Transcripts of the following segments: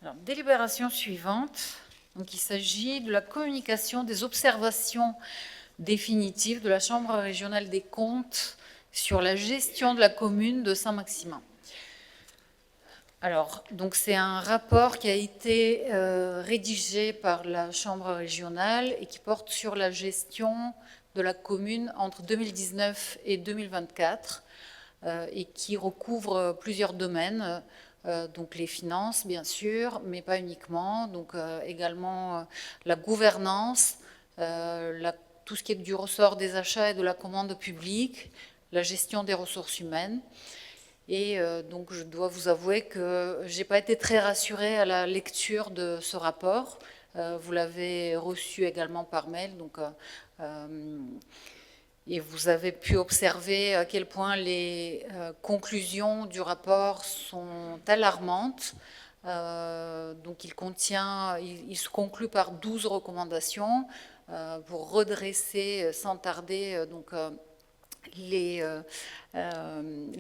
Alors, délibération suivante. Donc, il s'agit de la communication des observations définitives de la Chambre régionale des comptes sur la gestion de la commune de Saint-Maximin. Alors, donc c'est un rapport qui a été rédigé par la Chambre régionale et qui porte sur la gestion de la commune entre 2019 et 2024 et qui recouvre plusieurs domaines. Donc les finances, bien sûr, mais pas uniquement. Donc également la gouvernance, tout ce qui est du ressort des achats et de la commande publique, la gestion des ressources humaines. Et donc je dois vous avouer que je n'ai pas été très rassurée à la lecture de ce rapport. Vous l'avez reçu également par mail, donc, et vous avez pu observer à quel point les conclusions du rapport sont alarmantes. Donc il se conclut par 12 recommandations pour redresser sans tarder les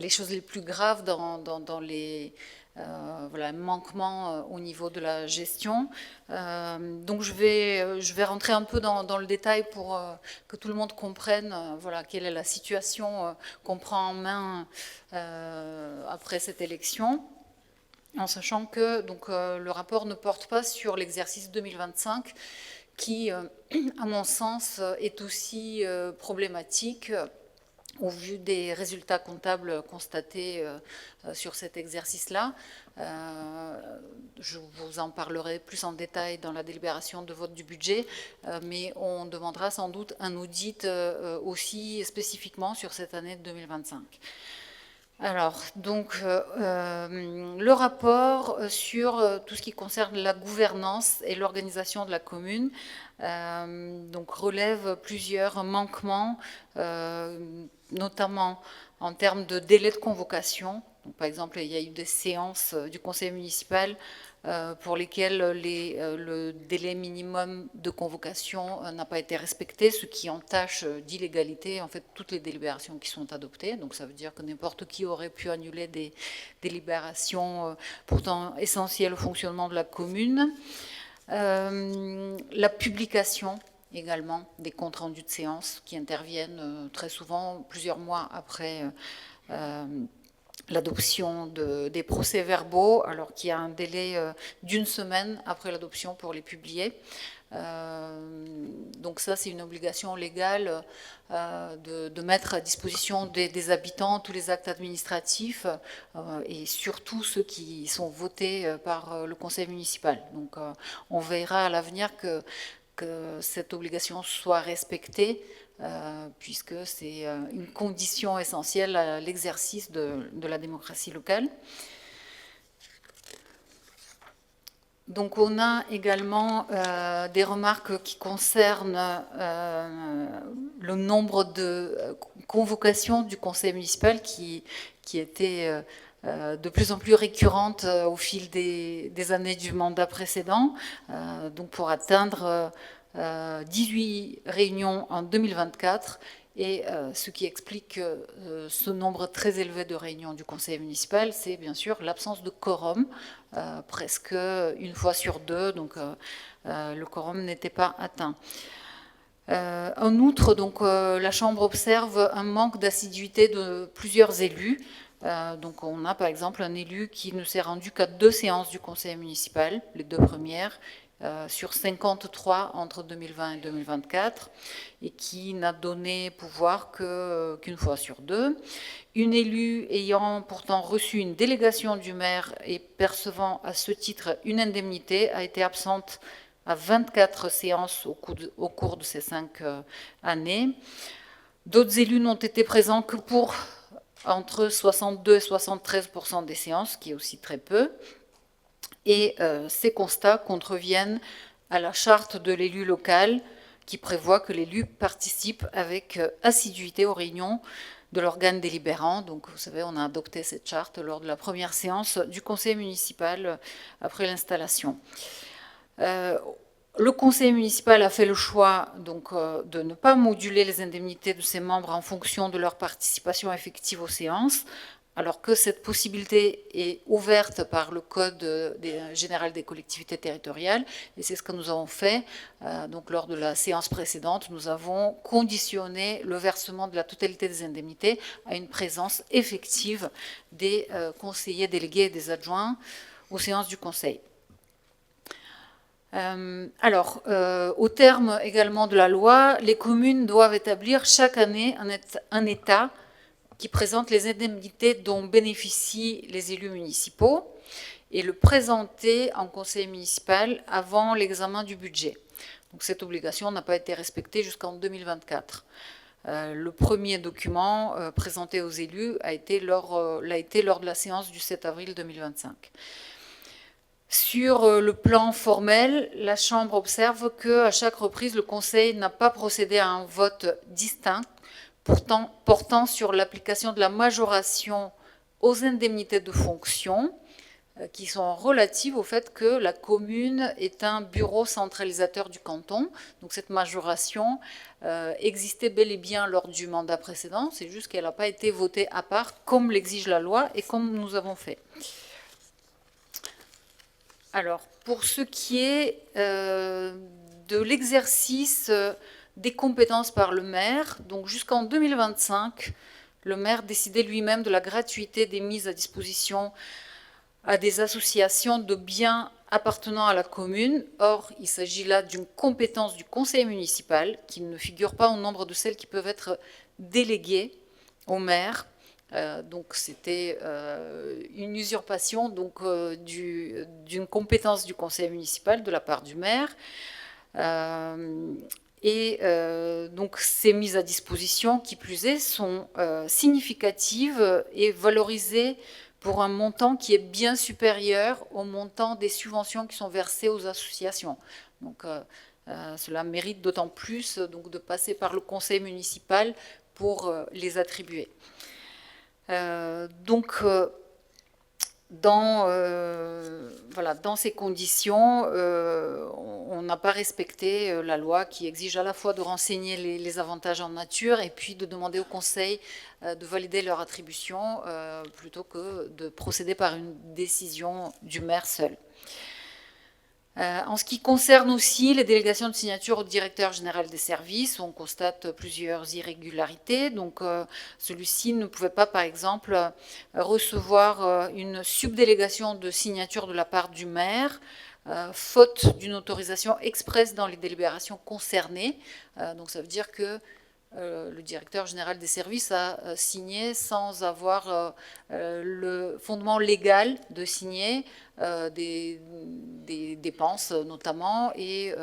choses les plus graves dans les manquements au niveau de la gestion. Donc je vais rentrer un peu dans le détail pour que tout le monde comprenne quelle est la situation qu'on prend en main après cette élection, en sachant que le rapport ne porte pas sur l'exercice 2025 qui, à mon sens, est aussi problématique au vu des résultats comptables constatés sur cet exercice-là. Je vous en parlerai plus en détail dans la délibération de vote du budget, mais on demandera sans doute un audit aussi spécifiquement sur cette année 2025. Alors, donc, le rapport sur tout ce qui concerne la gouvernance et l'organisation de la commune donc relève plusieurs manquements, notamment en termes de délai de convocation. Donc, par exemple, il y a eu des séances du conseil municipal pour lesquelles le délai minimum de convocation n'a pas été respecté, ce qui entache d'illégalité en fait toutes les délibérations qui sont adoptées. Donc ça veut dire que n'importe qui aurait pu annuler des délibérations pourtant essentielles au fonctionnement de la commune. La publication également des comptes rendus de séance qui interviennent très souvent plusieurs mois après l'adoption des procès-verbaux, alors qu'il y a un délai d'une semaine après l'adoption pour les publier. Donc ça, c'est une obligation légale de mettre à disposition des habitants tous les actes administratifs et surtout ceux qui sont votés par le conseil municipal. Donc on verra à l'avenir que cette obligation soit respectée, puisque c'est une condition essentielle à l'exercice de la démocratie locale. Donc on a également des remarques qui concernent le nombre de convocations du conseil municipal qui était de plus en plus récurrente au fil des années du mandat précédent, donc pour atteindre 18 réunions en 2024, et ce qui explique ce nombre très élevé de réunions du conseil municipal, c'est bien sûr l'absence de quorum, presque une fois sur deux, donc le quorum n'était pas atteint. En outre, donc, la Chambre observe un manque d'assiduité de plusieurs élus. Donc on a par exemple un élu qui ne s'est rendu qu'à 2 séances du conseil municipal, les 2 premières, sur 53 entre 2020 et 2024, et qui n'a donné pouvoir qu'une fois sur 2. Une élue ayant pourtant reçu une délégation du maire et percevant à ce titre une indemnité a été absente à 24 séances au cours de ces 5 années. D'autres élus n'ont été présents que pour entre 62 et 73% des séances, ce qui est aussi très peu. Et ces constats contreviennent à la charte de l'élu local qui prévoit que l'élu participe avec assiduité aux réunions de l'organe délibérant. Donc vous savez, on a adopté cette charte lors de la première séance du conseil municipal après l'installation. Le conseil municipal a fait le choix donc, de ne pas moduler les indemnités de ses membres en fonction de leur participation effective aux séances, alors que cette possibilité est ouverte par le Code général des collectivités territoriales, et c'est ce que nous avons fait. Donc, lors de la séance précédente, nous avons conditionné le versement de la totalité des indemnités à une présence effective des conseillers délégués et des adjoints aux séances du Conseil. Au terme également de la loi, les communes doivent établir chaque année un état qui présente les indemnités dont bénéficient les élus municipaux et le présenter en conseil municipal avant l'examen du budget. Donc, cette obligation n'a pas été respectée jusqu'en 2024. Le premier document présenté aux élus l'a été lors de la séance du 7 avril 2025. Sur le plan formel, la Chambre observe qu'à chaque reprise, le Conseil n'a pas procédé à un vote distinct portant sur l'application de la majoration aux indemnités de fonction qui sont relatives au fait que la commune est un bureau centralisateur du canton. Donc cette majoration existait bel et bien lors du mandat précédent, c'est juste qu'elle n'a pas été votée à part comme l'exige la loi et comme nous avons fait. Alors, pour ce qui est de l'exercice des compétences par le maire, donc jusqu'en 2025, le maire décidait lui-même de la gratuité des mises à disposition à des associations de biens appartenant à la commune. Or, il s'agit là d'une compétence du conseil municipal qui ne figure pas au nombre de celles qui peuvent être déléguées au maire. Donc c'était une usurpation d'une compétence du conseil municipal de la part du maire. Donc ces mises à disposition, qui plus est, sont significatives et valorisées pour un montant qui est bien supérieur au montant des subventions qui sont versées aux associations. Donc cela mérite d'autant plus donc, de passer par le conseil municipal pour les attribuer. Dans ces conditions, on n'a pas respecté la loi qui exige à la fois de renseigner les avantages en nature et puis de demander au Conseil de valider leur attribution plutôt que de procéder par une décision du maire seul. En ce qui concerne aussi les délégations de signature au directeur général des services, on constate plusieurs irrégularités. Donc, celui-ci ne pouvait pas, par exemple, recevoir une subdélégation de signature de la part du maire, faute d'une autorisation expresse dans les délibérations concernées. Donc, ça veut dire que le directeur général des services a signé sans avoir le fondement légal de signer des dépenses notamment, et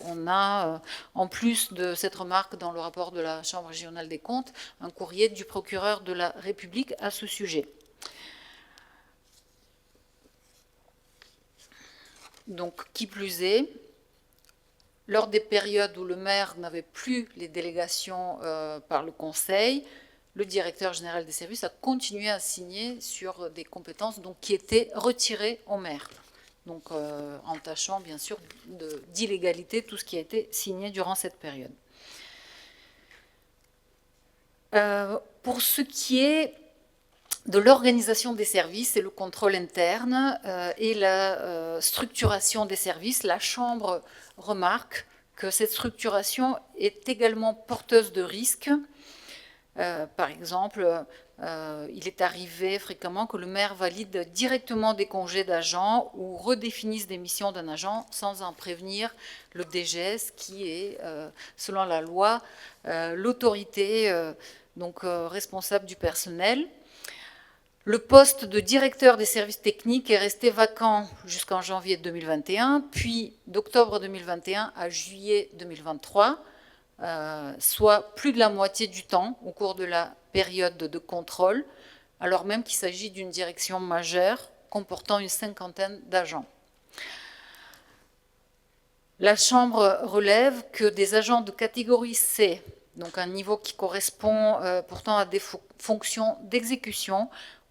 on a en plus de cette remarque dans le rapport de la Chambre régionale des comptes un courrier du procureur de la République à ce sujet. Donc qui plus est, lors des périodes où le maire n'avait plus les délégations par le conseil, le directeur général des services a continué à signer sur des compétences donc, qui étaient retirées au maire. Donc en tâchant bien sûr d'illégalité tout ce qui a été signé durant cette période. Pour ce qui est de l'organisation des services et le contrôle interne et la structuration des services, la Chambre remarque que cette structuration est également porteuse de risques. Par exemple, il est arrivé fréquemment que le maire valide directement des congés d'agents ou redéfinisse des missions d'un agent sans en prévenir le DGS qui est, selon la loi, l'autorité responsable du personnel. Le poste de directeur des services techniques est resté vacant jusqu'en janvier 2021, puis d'octobre 2021 à juillet 2023, soit plus de la moitié du temps au cours de la période de contrôle, alors même qu'il s'agit d'une direction majeure comportant une cinquantaine d'agents. La Chambre relève que des agents de catégorie C, donc un niveau qui correspond pourtant à des fonctions d'exécution,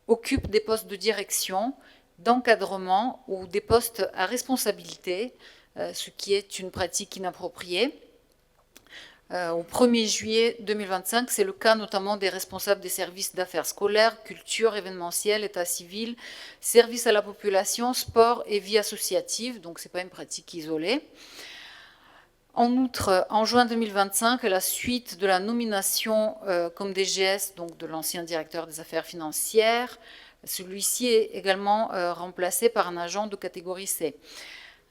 occupent des postes de direction, d'encadrement ou des postes à responsabilité, ce qui est une pratique inappropriée. au 1er juillet 2025. C'est le cas notamment des responsables des services d'affaires scolaires, culture, événementiel, état civil, services à la population, sport et vie associative. Donc ce n'est pas une pratique isolée. En outre, en juin 2025, à la suite de la nomination comme DGS, donc de l'ancien directeur des affaires financières, celui-ci est également remplacé par un agent de catégorie C.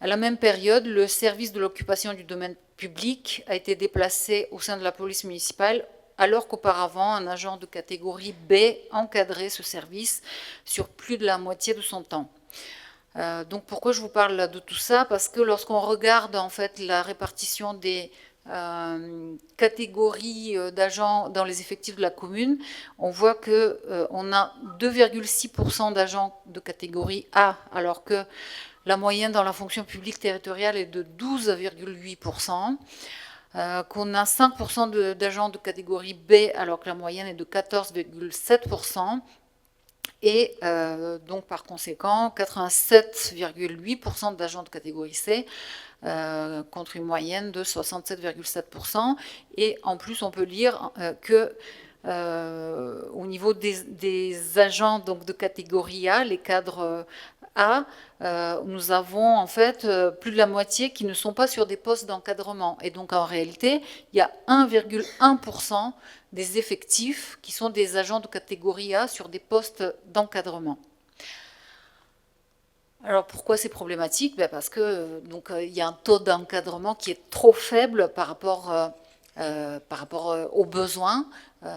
À la même période, le service de l'occupation du domaine public a été déplacé au sein de la police municipale, alors qu'auparavant, un agent de catégorie B encadrait ce service sur plus de la moitié de son temps. Donc pourquoi je vous parle de tout ça? Parce que lorsqu'on regarde en fait la répartition des catégories d'agents dans les effectifs de la commune, on voit que on a 2,6% d'agents de catégorie A, alors que la moyenne dans la fonction publique territoriale est de 12,8%, qu'on a 5% d'agents de catégorie B, alors que la moyenne est de 14,7%, et donc par conséquent 87,8% d'agents de catégorie C, contre une moyenne de 67,7%. Et en plus, on peut lire que au niveau des agents donc, de catégorie A, les cadres A, nous avons en fait plus de la moitié qui ne sont pas sur des postes d'encadrement. Et donc en réalité, il y a 1,1% des effectifs qui sont des agents de catégorie A sur des postes d'encadrement. Alors pourquoi c'est problématique? Parce que donc il y a un taux d'encadrement qui est trop faible par rapport aux besoins.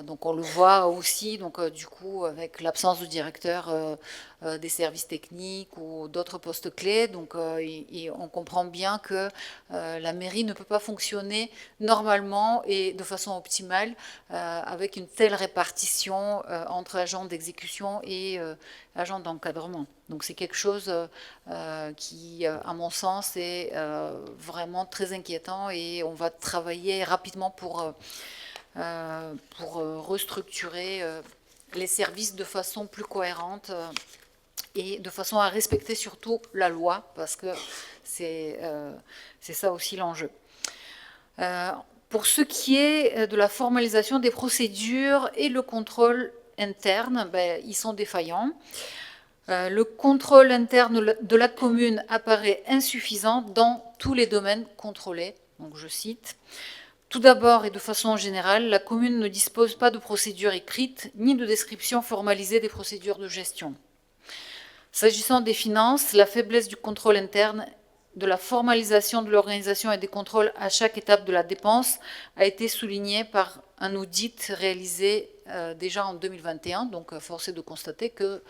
Donc on le voit aussi, donc du coup avec l'absence de directeur des services techniques ou d'autres postes clés. Donc on comprend bien que la mairie ne peut pas fonctionner normalement et de façon optimale avec une telle répartition entre agents d'exécution et agents d'encadrement. Donc c'est quelque chose qui, à mon sens, est vraiment très inquiétant et on va travailler rapidement pour restructurer les services de façon plus cohérente et de façon à respecter surtout la loi, parce que c'est ça aussi l'enjeu. Pour ce qui est de la formalisation des procédures et le contrôle interne, ils sont défaillants. Le contrôle interne de la commune apparaît insuffisant dans tous les domaines contrôlés. Donc je cite. Tout d'abord et de façon générale, la commune ne dispose pas de procédures écrites ni de description formalisée des procédures de gestion. S'agissant des finances, la faiblesse du contrôle interne, de la formalisation de l'organisation et des contrôles à chaque étape de la dépense a été soulignée par un audit réalisé déjà en 2021. Donc force est de constater que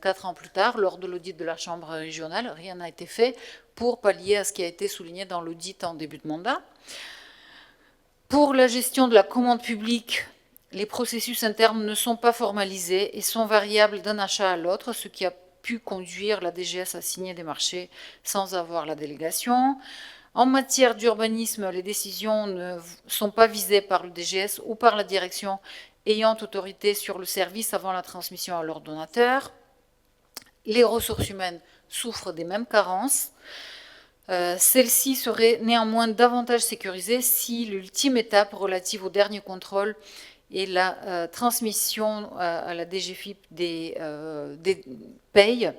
4 ans plus tard, lors de l'audit de la Chambre régionale, rien n'a été fait pour pallier à ce qui a été souligné dans l'audit en début de mandat. Pour la gestion de la commande publique, les processus internes ne sont pas formalisés et sont variables d'un achat à l'autre, ce qui a pu conduire la DGS à signer des marchés sans avoir la délégation. En matière d'urbanisme, les décisions ne sont pas visées par le DGS ou par la direction ayant autorité sur le service avant la transmission à l'ordonnateur. Les ressources humaines souffrent des mêmes carences. Celle-ci serait néanmoins davantage sécurisée si l'ultime étape relative au dernier contrôle et la transmission à la DGFiP des payes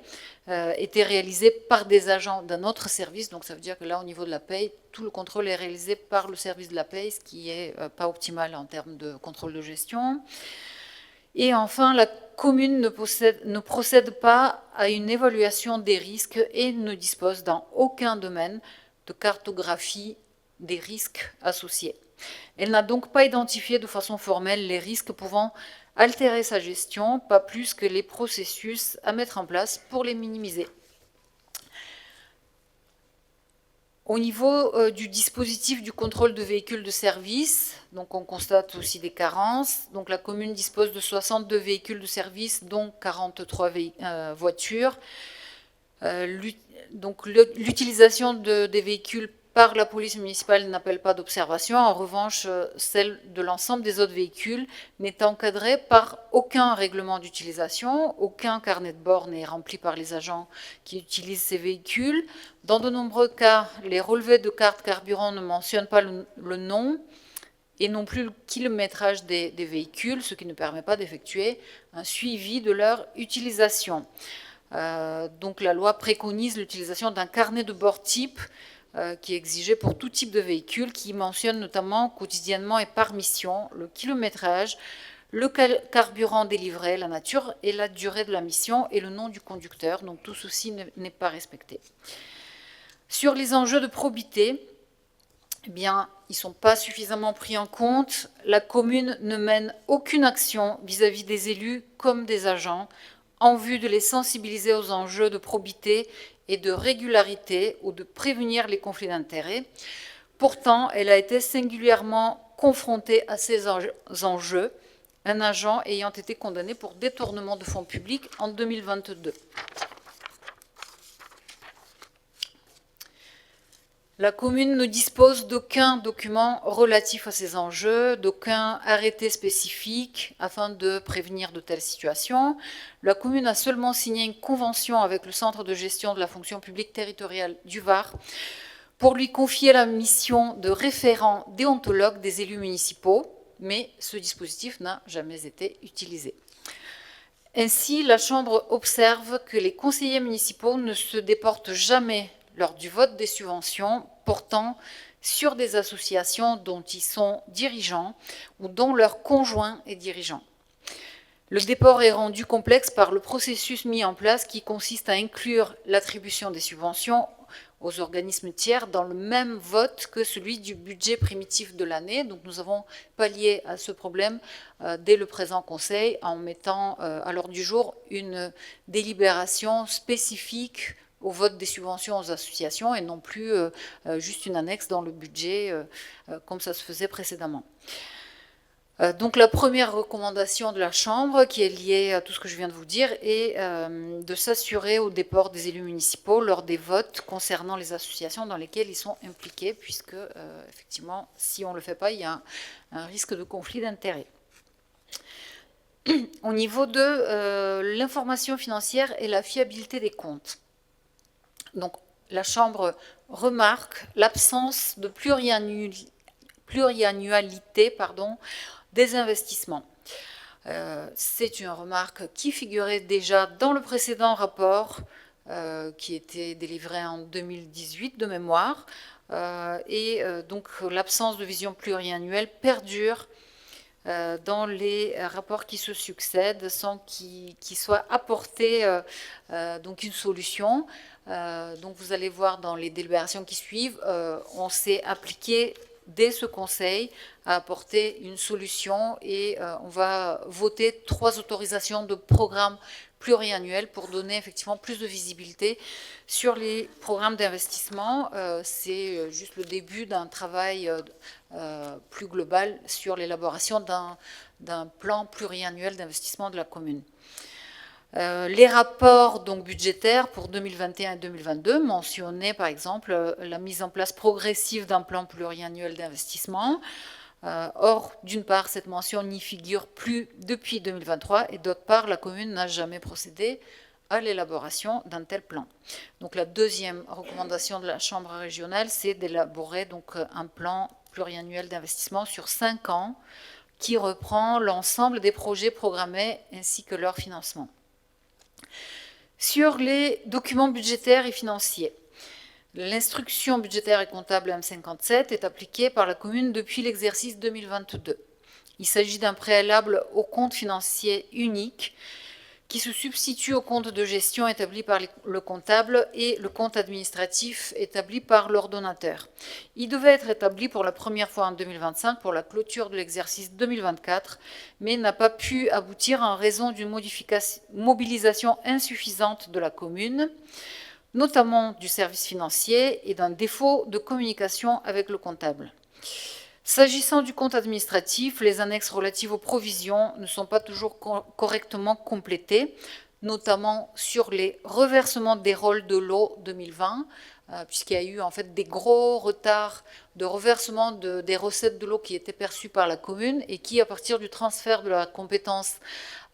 était réalisée par des agents d'un autre service. Donc ça veut dire que là, au niveau de la paye, tout le contrôle est réalisé par le service de la paye, ce qui n'est pas optimal en termes de contrôle de gestion. Et enfin, la commune ne procède pas à une évaluation des risques et ne dispose dans aucun domaine de cartographie des risques associés. Elle n'a donc pas identifié de façon formelle les risques pouvant altérer sa gestion, pas plus que les processus à mettre en place pour les minimiser. Au niveau du dispositif du contrôle de véhicules de service, donc on constate aussi des carences. Donc la commune dispose de 62 véhicules de service, dont 43 voitures. Donc l'utilisation des véhicules par la police municipale n'appelle pas d'observation. En revanche, celle de l'ensemble des autres véhicules n'est encadrée par aucun règlement d'utilisation, aucun carnet de bord n'est rempli par les agents qui utilisent ces véhicules. Dans de nombreux cas, les relevés de carte carburant ne mentionnent pas le nom et non plus le kilométrage des véhicules, ce qui ne permet pas d'effectuer un suivi de leur utilisation. Donc la loi préconise l'utilisation d'un carnet de bord type qui est exigé pour tout type de véhicule, qui mentionne notamment quotidiennement et par mission le kilométrage, le carburant délivré, la nature et la durée de la mission et le nom du conducteur. Donc tout ceci n'est pas respecté. Sur les enjeux de probité, eh bien, ils ne sont pas suffisamment pris en compte. La commune ne mène aucune action vis-à-vis des élus comme des agents en vue de les sensibiliser aux enjeux de probité et de régularité ou de prévenir les conflits d'intérêts. Pourtant, elle a été singulièrement confrontée à ces enjeux, un agent ayant été condamné pour détournement de fonds publics en 2022. La commune ne dispose d'aucun document relatif à ces enjeux, d'aucun arrêté spécifique afin de prévenir de telles situations. La commune a seulement signé une convention avec le Centre de gestion de la fonction publique territoriale du Var pour lui confier la mission de référent déontologue des élus municipaux, mais ce dispositif n'a jamais été utilisé. Ainsi, la Chambre observe que les conseillers municipaux ne se déportent jamais lors du vote des subventions portant sur des associations dont ils sont dirigeants ou dont leur conjoint est dirigeant. Le déport est rendu complexe par le processus mis en place qui consiste à inclure l'attribution des subventions aux organismes tiers dans le même vote que celui du budget primitif de l'année. Donc nous avons pallié à ce problème dès le présent Conseil en mettant à l'ordre du jour une délibération spécifique au vote des subventions aux associations et non plus juste une annexe dans le budget comme ça se faisait précédemment. Donc la première recommandation de la Chambre, qui est liée à tout ce que je viens de vous dire, est de s'assurer au déport des élus municipaux lors des votes concernant les associations dans lesquelles ils sont impliqués, puisque effectivement, si on ne le fait pas, il y a un risque de conflit d'intérêts. Au niveau de l'information financière et la fiabilité des comptes. Donc, la Chambre remarque l'absence de pluriannualité des investissements. C'est une remarque qui figurait déjà dans le précédent rapport qui était délivré en 2018 de mémoire. Donc, l'absence de vision pluriannuelle perdure dans les rapports qui se succèdent sans qu'il soit apporté donc une solution. Donc vous allez voir dans les délibérations qui suivent, on s'est appliqué dès ce Conseil à apporter une solution et on va voter 3 autorisations de programmes pluriannuels pour donner effectivement plus de visibilité sur les programmes d'investissement. C'est juste le début d'un travail plus global sur l'élaboration d'un plan pluriannuel d'investissement de la commune. Les rapports donc budgétaires pour 2021 et 2022 mentionnaient par exemple la mise en place progressive d'un plan pluriannuel d'investissement. Or, d'une part, cette mention n'y figure plus depuis 2023 et d'autre part, la commune n'a jamais procédé à l'élaboration d'un tel plan. Donc la deuxième recommandation de la Chambre régionale, c'est d'élaborer donc un plan pluriannuel d'investissement sur 5 ans qui reprend l'ensemble des projets programmés ainsi que leur financement. Sur les documents budgétaires et financiers, l'instruction budgétaire et comptable M57 est appliquée par la commune depuis l'exercice 2022. Il s'agit d'un préalable au compte financier unique qui se substitue au compte de gestion établi par le comptable et le compte administratif établi par l'ordonnateur. Il devait être établi pour la première fois en 2025 pour la clôture de l'exercice 2024, mais n'a pas pu aboutir en raison d'une mobilisation insuffisante de la commune, notamment du service financier et d'un défaut de communication avec le comptable. S'agissant du compte administratif, les annexes relatives aux provisions ne sont pas toujours correctement complétées, notamment sur les reversements des rôles de l'eau 2020, puisqu'il y a eu en fait des gros retards de reversement des recettes de l'eau qui étaient perçues par la commune et qui, à partir du transfert de la compétence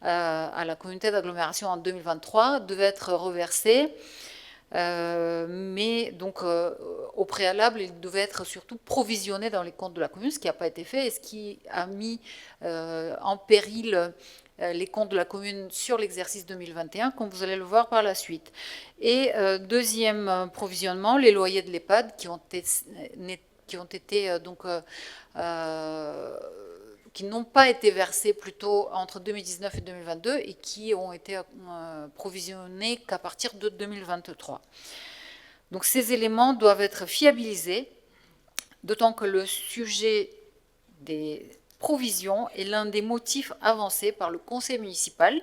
à la communauté d'agglomération en 2023, devaient être reversées. Mais donc au préalable, il devait être surtout provisionné dans les comptes de la commune, ce qui n'a pas été fait et ce qui a mis en péril les comptes de la commune sur l'exercice 2021, comme vous allez le voir par la suite. Et deuxième provisionnement, les loyers de l'EHPAD qui ont été donc qui n'ont pas été versés plutôt entre 2019 et 2022 et qui ont été provisionnés qu'à partir de 2023. Donc ces éléments doivent être fiabilisés, d'autant que le sujet des provisions est l'un des motifs avancés par le conseil municipal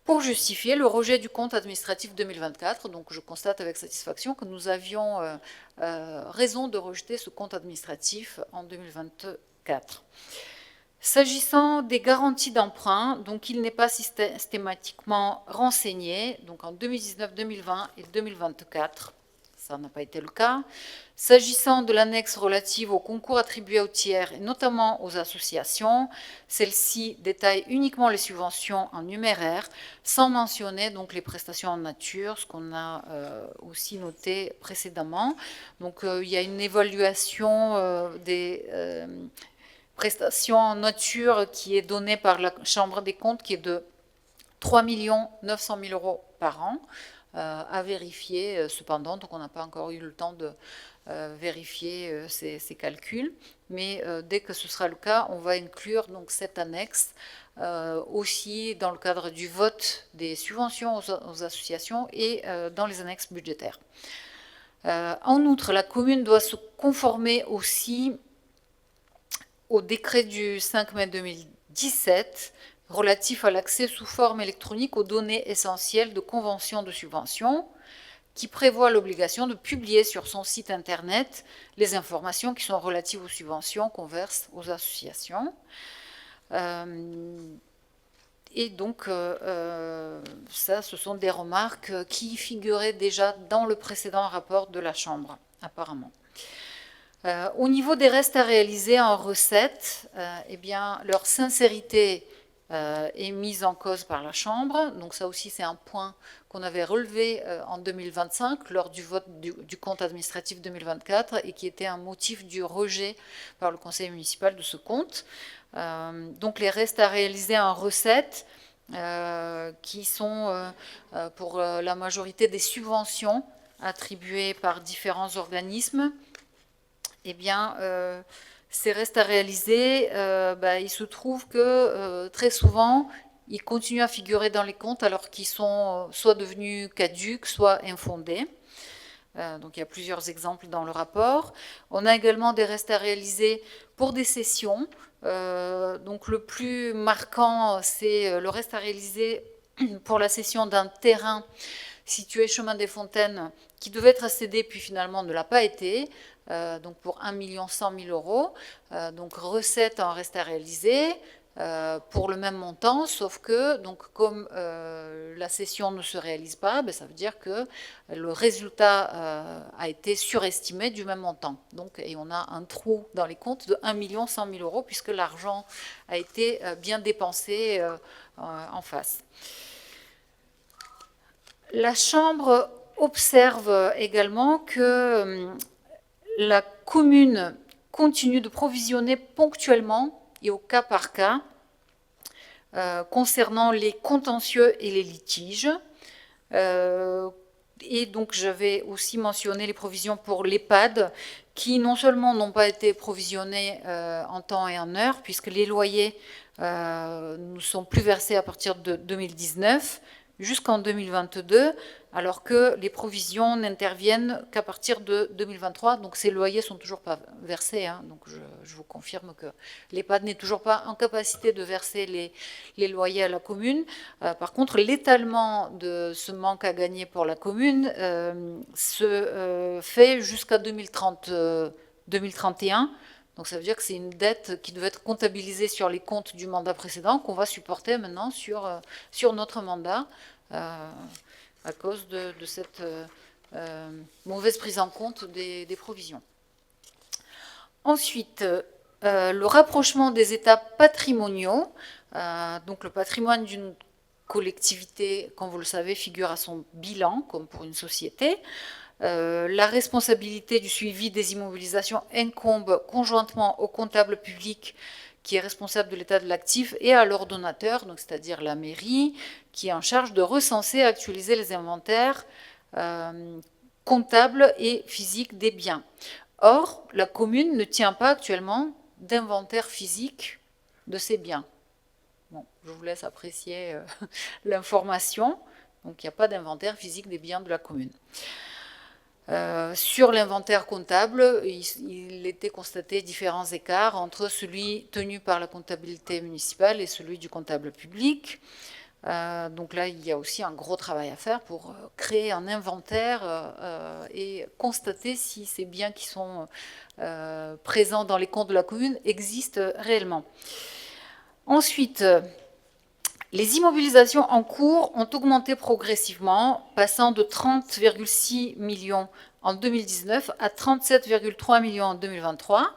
pour justifier le rejet du compte administratif 2024. Donc je constate avec satisfaction que nous avions raison de rejeter ce compte administratif en 2024. S'agissant des garanties d'emprunt, donc il n'est pas systématiquement renseigné, donc en 2019, 2020 et 2024, ça n'a pas été le cas. S'agissant de l'annexe relative aux concours attribués aux tiers et notamment aux associations, celle-ci détaille uniquement les subventions en numéraire, sans mentionner donc les prestations en nature, ce qu'on a aussi noté précédemment. Donc il y a une évaluation des prestation en nature qui est donnée par la Chambre des comptes, qui est de 3 900 000 euros par an, à vérifier cependant, donc on n'a pas encore eu le temps de vérifier ces calculs, mais dès que ce sera le cas, on va inclure donc cette annexe aussi dans le cadre du vote des subventions aux associations et dans les annexes budgétaires. En outre, la commune doit se conformer aussi au décret du 5 mai 2017 relatif à l'accès sous forme électronique aux données essentielles de convention de subvention, qui prévoit l'obligation de publier sur son site internet les informations qui sont relatives aux subventions qu'on verse aux associations. Et donc, ça, ce sont des remarques qui figuraient déjà dans le précédent rapport de la Chambre, apparemment. Au niveau des restes à réaliser en recettes, eh bien, leur sincérité est mise en cause par la Chambre. Donc ça aussi, c'est un point qu'on avait relevé en 2025 lors du vote du compte administratif 2024 et qui était un motif du rejet par le conseil municipal de ce compte. Donc les restes à réaliser en recettes, qui sont pour la majorité des subventions attribuées par différents organismes, eh bien, ces restes à réaliser, il se trouve que très souvent, ils continuent à figurer dans les comptes alors qu'ils sont soit devenus caducs, soit infondés. Donc il y a plusieurs exemples dans le rapport. On a également des restes à réaliser pour des cessions. Donc le plus marquant, c'est le reste à réaliser pour la cession d'un terrain situé chemin des Fontaines qui devait être cédé puis finalement ne l'a pas été. Donc pour 1 100 000 euros, donc recette en reste à réaliser pour le même montant, sauf que donc comme la cession ne se réalise pas, ça veut dire que le résultat a été surestimé du même montant. Donc, et on a un trou dans les comptes de 1 100 000 euros puisque l'argent a été bien dépensé en face. La Chambre observe également que la commune continue de provisionner ponctuellement et au cas par cas concernant les contentieux et les litiges. Et donc j'avais aussi mentionné les provisions pour l'EHPAD qui non seulement n'ont pas été provisionnées en temps et en heure, puisque les loyers ne sont plus versés à partir de 2019 jusqu'en 2022, alors que les provisions n'interviennent qu'à partir de 2023. Donc ces loyers ne sont toujours pas versés. Donc je vous confirme que l'EHPAD n'est toujours pas en capacité de verser les loyers à la commune. Par contre, l'étalement de ce manque à gagner pour la commune se fait jusqu'à 2031. Donc ça veut dire que c'est une dette qui devait être comptabilisée sur les comptes du mandat précédent qu'on va supporter maintenant sur notre mandat à cause de cette mauvaise prise en compte des provisions. Ensuite, le rapprochement des états patrimoniaux. Donc le patrimoine d'une collectivité, comme vous le savez, figure à son bilan, comme pour une société. La responsabilité du suivi des immobilisations incombe conjointement au comptable public qui est responsable de l'état de l'actif et à l'ordonnateur, donc c'est-à-dire la mairie, qui est en charge de recenser et actualiser les inventaires comptables et physiques des biens. Or, la commune ne tient pas actuellement d'inventaire physique de ces biens. Bon, je vous laisse apprécier l'information. Donc, il n'y a pas d'inventaire physique des biens de la commune. Sur l'inventaire comptable, il était constaté différents écarts entre celui tenu par la comptabilité municipale et celui du comptable public. Donc là, il y a aussi un gros travail à faire pour créer un inventaire et constater si ces biens qui sont présents dans les comptes de la commune existent réellement. Ensuite, les immobilisations en cours ont augmenté progressivement, passant de 30,6 millions en 2019 à 37,3 millions en 2023.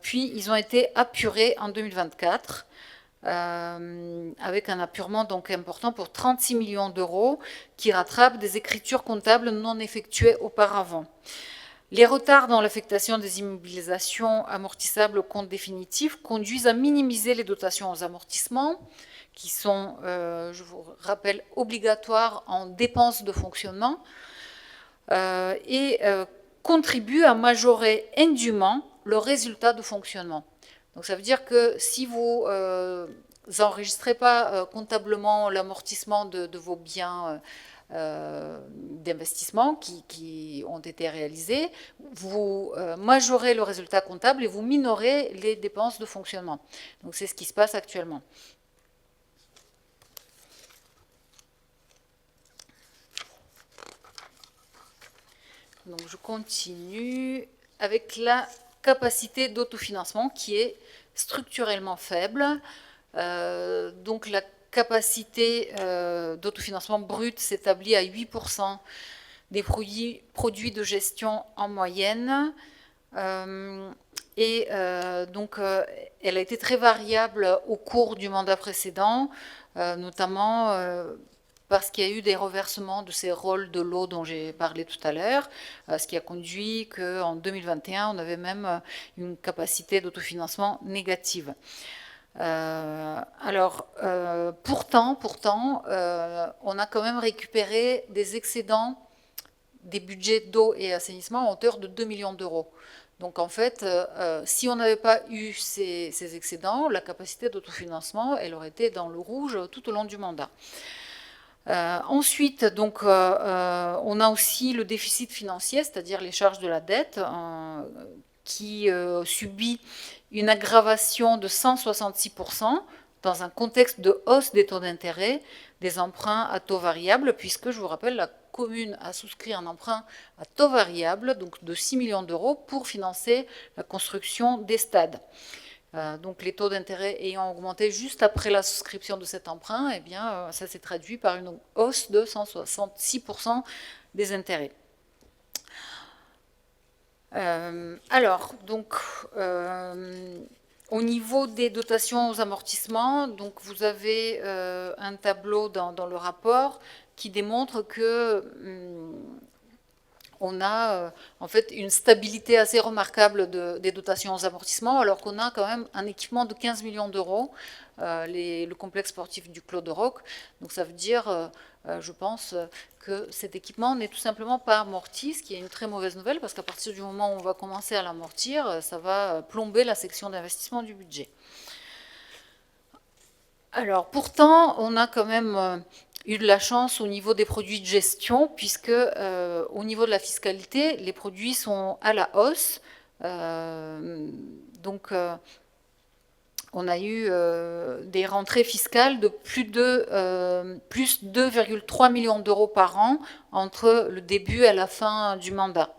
Puis, ils ont été apurés en 2024, avec un apurement donc important pour 36 millions d'euros qui rattrape des écritures comptables non effectuées auparavant. Les retards dans l'affectation des immobilisations amortissables au compte définitif conduisent à minimiser les dotations aux amortissements, qui sont, je vous rappelle, obligatoires en dépenses de fonctionnement, et contribuent à majorer indûment le résultat de fonctionnement. Donc ça veut dire que si vous n'enregistrez pas comptablement l'amortissement de vos biens d'investissement qui ont été réalisés, vous majorez le résultat comptable et vous minorez les dépenses de fonctionnement. Donc c'est ce qui se passe actuellement. Donc je continue avec la capacité d'autofinancement qui est structurellement faible. Donc la capacité d'autofinancement brut s'établit à 8% des produits de gestion en moyenne. Donc elle a été très variable au cours du mandat précédent, notamment parce qu'il y a eu des reversements de ces rôles de l'eau dont j'ai parlé tout à l'heure, ce qui a conduit qu'en 2021, on avait même une capacité d'autofinancement négative. Pourtant, on a quand même récupéré des excédents des budgets d'eau et assainissement à hauteur de 2 millions d'euros. Donc en fait, si on n'avait pas eu ces excédents, la capacité d'autofinancement, elle aurait été dans le rouge tout au long du mandat. Ensuite, donc, on a aussi le déficit financier, c'est-à-dire les charges de la dette, qui subit une aggravation de 166% dans un contexte de hausse des taux d'intérêt des emprunts à taux variable, puisque, je vous rappelle, la commune a souscrit un emprunt à taux variable, donc de 6 millions d'euros, pour financer la construction des stades. Donc les taux d'intérêt ayant augmenté juste après la souscription de cet emprunt, eh bien, ça s'est traduit par une hausse de 166% des intérêts. Au niveau des dotations aux amortissements, donc vous avez un tableau dans le rapport qui démontre que on a en fait une stabilité assez remarquable des dotations aux amortissements, alors qu'on a quand même un équipement de 15 millions d'euros, le complexe sportif du Clos de Roc. Donc ça veut dire, je pense, que cet équipement n'est tout simplement pas amorti, ce qui est une très mauvaise nouvelle, parce qu'à partir du moment où on va commencer à l'amortir, ça va plomber la section d'investissement du budget. Alors pourtant, on a quand même eu de la chance au niveau des produits de gestion, puisque au niveau de la fiscalité, les produits sont à la hausse. On a eu des rentrées fiscales de plus 2,3 millions d'euros par an entre le début et la fin du mandat.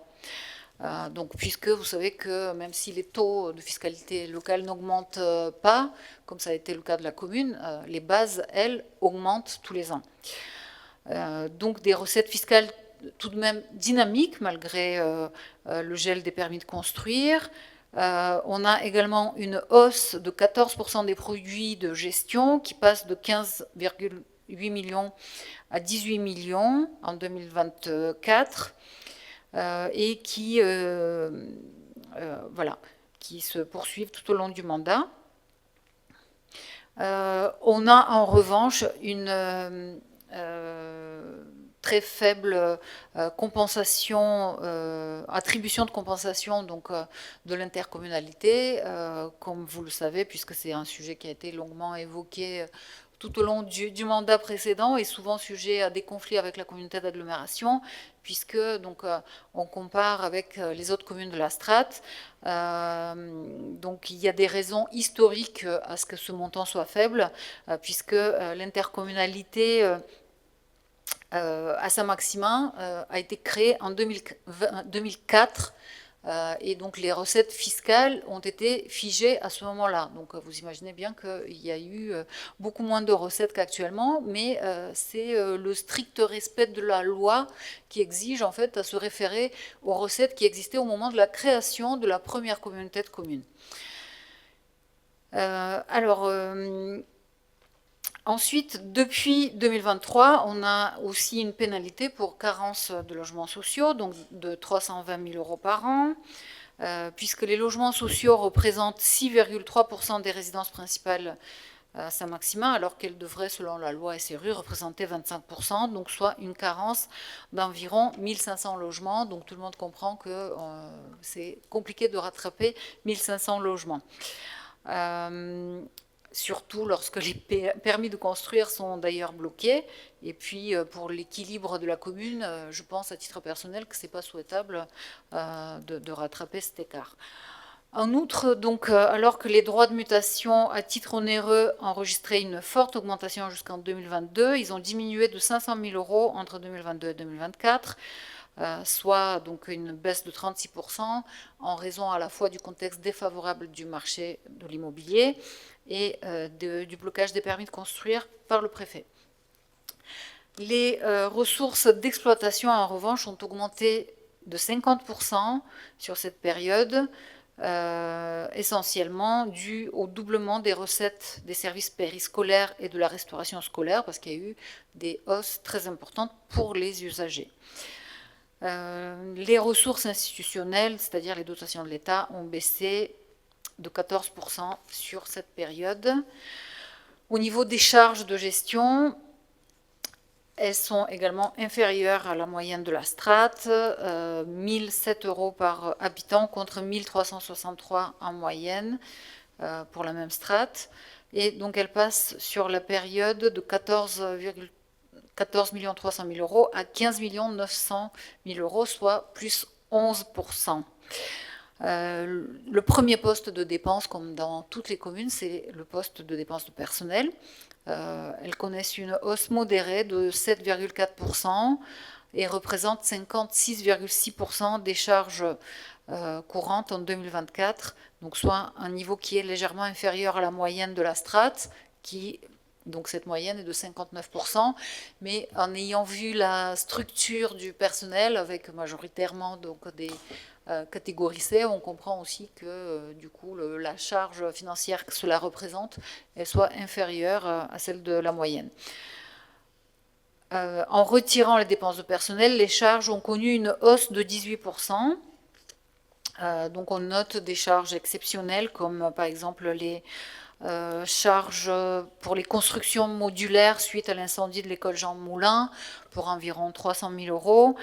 Donc, puisque vous savez que même si les taux de fiscalité locale n'augmentent pas, comme ça a été le cas de la commune, les bases, elles, augmentent tous les ans. Donc des recettes fiscales tout de même dynamiques malgré le gel des permis de construire. On a également une hausse de 14% des produits de gestion qui passe de 15,8 8 millions à 18 millions en 2024 et qui se poursuivent tout au long du mandat. On a en revanche une très faible compensation, attribution de compensation donc, de l'intercommunalité, comme vous le savez, puisque c'est un sujet qui a été longuement évoqué tout au long du mandat précédent et souvent sujet à des conflits avec la communauté d'agglomération, puisque donc, on compare avec les autres communes de la strate. Donc il y a des raisons historiques à ce que ce montant soit faible, puisque l'intercommunalité à Saint-Maximin a été créée en 2004 et donc les recettes fiscales ont été figées à ce moment-là. Donc vous imaginez bien qu'il y a eu beaucoup moins de recettes qu'actuellement, mais c'est le strict respect de la loi qui exige en fait à se référer aux recettes qui existaient au moment de la création de la première communauté de communes. Ensuite, depuis 2023, on a aussi une pénalité pour carence de logements sociaux, donc de 320 000 € par an, puisque les logements sociaux représentent 6,3% des résidences principales à Saint-Maximin, alors qu'elles devraient, selon la loi SRU, représenter 25%, donc soit une carence d'environ 1500 logements. Donc tout le monde comprend que c'est compliqué de rattraper 1500 logements. Surtout lorsque les permis de construire sont d'ailleurs bloqués. Et puis pour l'équilibre de la commune, je pense à titre personnel que ce n'est pas souhaitable de rattraper cet écart. En outre, donc, alors que les droits de mutation à titre onéreux enregistraient une forte augmentation jusqu'en 2022, ils ont diminué de 500 000 € entre 2022 et 2024. Soit donc une baisse de 36% en raison à la fois du contexte défavorable du marché de l'immobilier et du blocage des permis de construire par le préfet. Les ressources d'exploitation, en revanche, ont augmenté de 50% sur cette période, essentiellement dû au doublement des recettes des services périscolaires et de la restauration scolaire, parce qu'il y a eu des hausses très importantes pour les usagers. Les ressources institutionnelles, c'est-à-dire les dotations de l'État, ont baissé de 14% sur cette période. Au niveau des charges de gestion, elles sont également inférieures à la moyenne de la strate, 1007 € par habitant contre 1363 en moyenne pour la même strate. Et donc elles passent sur la période de 14 300 000 € à 15 900 000 €, soit plus 11%. Le premier poste de dépense, comme dans toutes les communes, c'est le poste de dépense de personnel. Elles connaissent une hausse modérée de 7,4% et représentent 56,6% des charges courantes en 2024, donc soit un niveau qui est légèrement inférieur à la moyenne de la strate, donc cette moyenne est de 59%, mais en ayant vu la structure du personnel, avec majoritairement donc des catégories C, on comprend aussi que du coup la charge financière que cela représente elle soit inférieure à celle de la moyenne. En retirant les dépenses de personnel, les charges ont connu une hausse de 18%. Donc on note des charges exceptionnelles comme par exemple les charges pour les constructions modulaires suite à l'incendie de l'école Jean Moulin pour environ 300 000 €,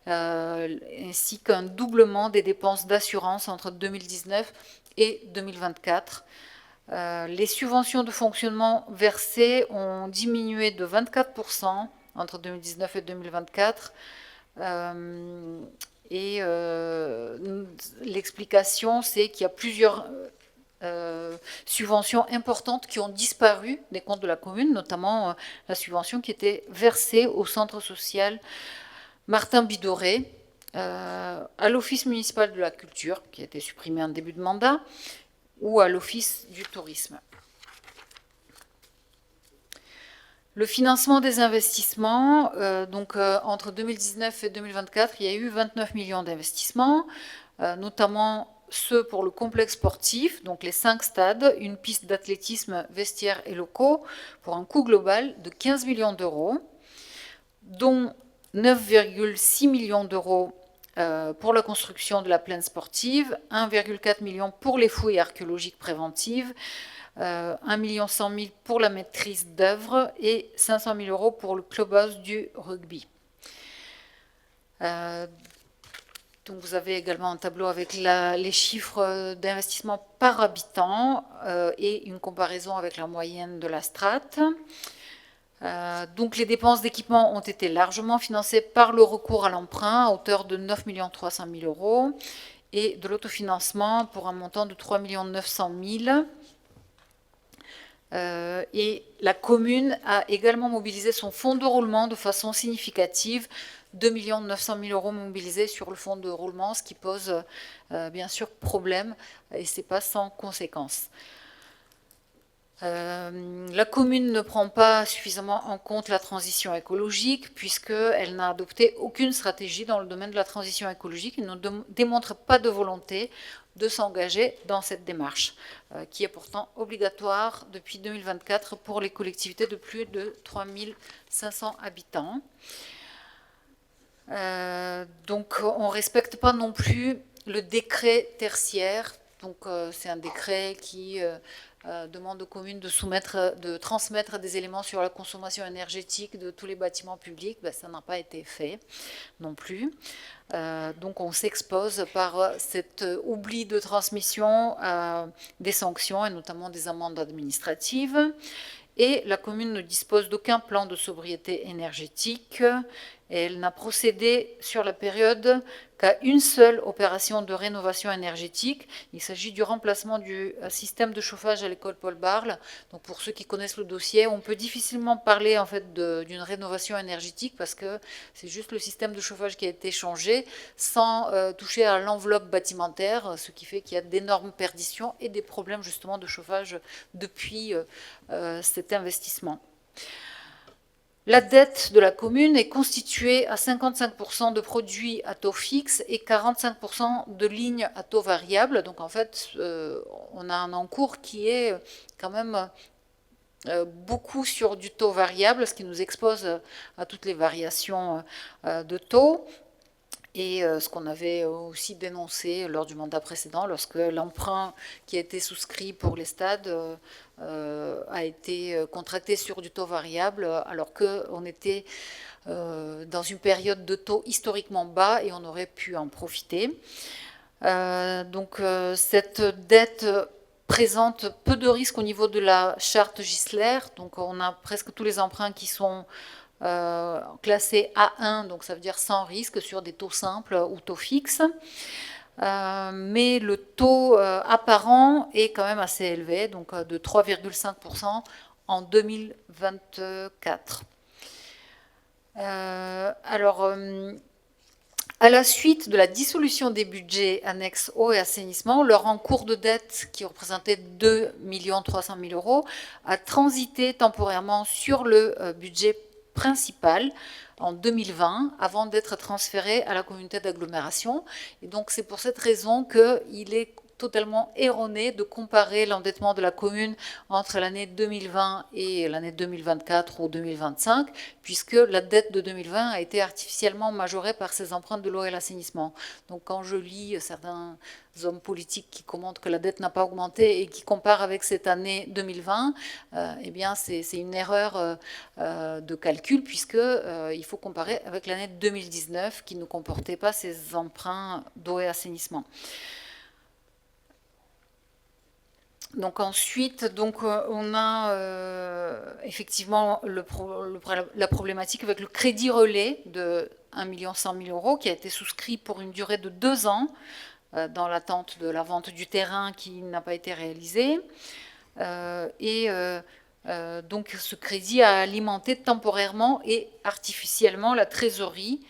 ainsi qu'un doublement des dépenses d'assurance entre 2019 et 2024. Les subventions de fonctionnement versées ont diminué de 24% entre 2019 et 2024. L'explication, c'est qu'il y a plusieurs subventions importantes qui ont disparu des comptes de la commune, notamment la subvention qui était versée au centre social Martin Bidoré, à l'office municipal de la culture, qui a été supprimé en début de mandat, ou à l'office du tourisme. Le financement des investissements, donc entre 2019 et 2024, il y a eu 29 millions d'investissements, notamment ceux pour le complexe sportif, donc les 5 stades, une piste d'athlétisme, vestiaires et locaux, pour un coût global de 15 millions d'euros, dont 9,6 millions d'euros pour la construction de la plaine sportive, 1,4 million pour les fouilles archéologiques préventives, 1 million 100 000 pour la maîtrise d'œuvre et 500 000 euros pour le clubhouse du rugby. Donc vous avez également un tableau avec les chiffres d'investissement par habitant et une comparaison avec la moyenne de la strate. Donc les dépenses d'équipement ont été largement financées par le recours à l'emprunt à hauteur de 9 300 000 euros et de l'autofinancement pour un montant de 3 900 000. Et la commune a également mobilisé son fonds de roulement de façon significative, 2 900 000 euros mobilisés sur le fonds de roulement, ce qui pose bien sûr problème et ce n'est pas sans conséquence. La commune ne prend pas suffisamment en compte la transition écologique puisqu'elle n'a adopté aucune stratégie dans le domaine de la transition écologique et ne démontre pas de volonté de s'engager dans cette démarche, qui est pourtant obligatoire depuis 2024 pour les collectivités de plus de 3 500 habitants. Donc on ne respecte pas non plus le décret tertiaire. Donc c'est un décret qui demande aux communes de transmettre des éléments sur la consommation énergétique de tous les bâtiments publics. Ben, ça n'a pas été fait non plus. Donc on s'expose par cet oubli de transmission à des sanctions et notamment des amendes administratives. Et la commune ne dispose d'aucun plan de sobriété énergétique. Et elle n'a procédé sur la période qu'à une seule opération de rénovation énergétique. Il s'agit du remplacement du système de chauffage à l'école Paul Barle. Donc pour ceux qui connaissent le dossier, on peut difficilement parler en fait d'une rénovation énergétique parce que c'est juste le système de chauffage qui a été changé sans toucher à l'enveloppe bâtimentaire, ce qui fait qu'il y a d'énormes perditions et des problèmes justement de chauffage depuis cet investissement. La dette de la commune est constituée à 55% de produits à taux fixe et 45% de lignes à taux variable. Donc en fait, on a un encours qui est quand même beaucoup sur du taux variable, ce qui nous expose à toutes les variations de taux. Et ce qu'on avait aussi dénoncé lors du mandat précédent, lorsque l'emprunt qui a été souscrit pour les stades a été contracté sur du taux variable, alors qu'on était dans une période de taux historiquement bas et on aurait pu en profiter. Donc cette dette présente peu de risques au niveau de la charte Gisler. Donc on a presque tous les emprunts qui sont classé A1, donc ça veut dire sans risque sur des taux simples ou taux fixes. Mais le taux apparent est quand même assez élevé, donc de 3,5% en 2024. Alors, à la suite de la dissolution des budgets annexes eau et assainissement, leur encours de dette, qui représentait 2 300 000 euros, a transité temporairement sur le budget principal en 2020 avant d'être transféré à la communauté d'agglomération. Et donc c'est pour cette raison qu'il est totalement erroné de comparer l'endettement de la commune entre l'année 2020 et l'année 2024 ou 2025, puisque la dette de 2020 a été artificiellement majorée par ces emprunts de l'eau et l'assainissement. Donc quand je lis certains hommes politiques qui commentent que la dette n'a pas augmenté et qui comparent avec cette année 2020, eh bien c'est une erreur de calcul, puisqu'il faut comparer avec l'année 2019 qui ne comportait pas ces emprunts d'eau et assainissement. Donc ensuite, on a effectivement la problématique avec le crédit relais de 1 100 000 euros qui a été souscrit pour une durée de 2 ans dans l'attente de la vente du terrain qui n'a pas été réalisée. Donc ce crédit a alimenté temporairement et artificiellement la trésorerie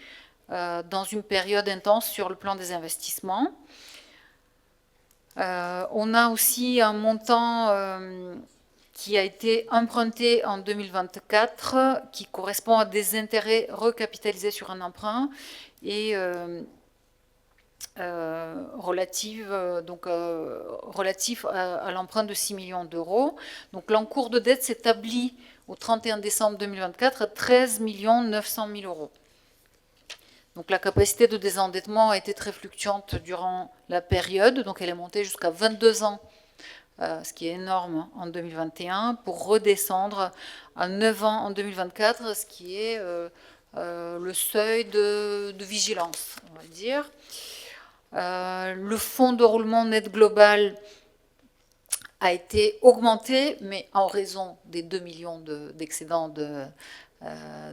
dans une période intense sur le plan des investissements. On a aussi un montant qui a été emprunté en 2024 qui correspond à des intérêts recapitalisés sur un emprunt et relatif à l'emprunt de 6 millions d'euros. Donc l'encours de dette s'établit au 31 décembre 2024 à 13 900 000 euros. Donc la capacité de désendettement a été très fluctuante durant la période, donc elle est montée jusqu'à 22 ans, ce qui est énorme en 2021, pour redescendre à 9 ans en 2024, ce qui est le seuil de vigilance, on va dire. Le fonds de roulement net global a été augmenté, mais en raison des 2 millions d'excédents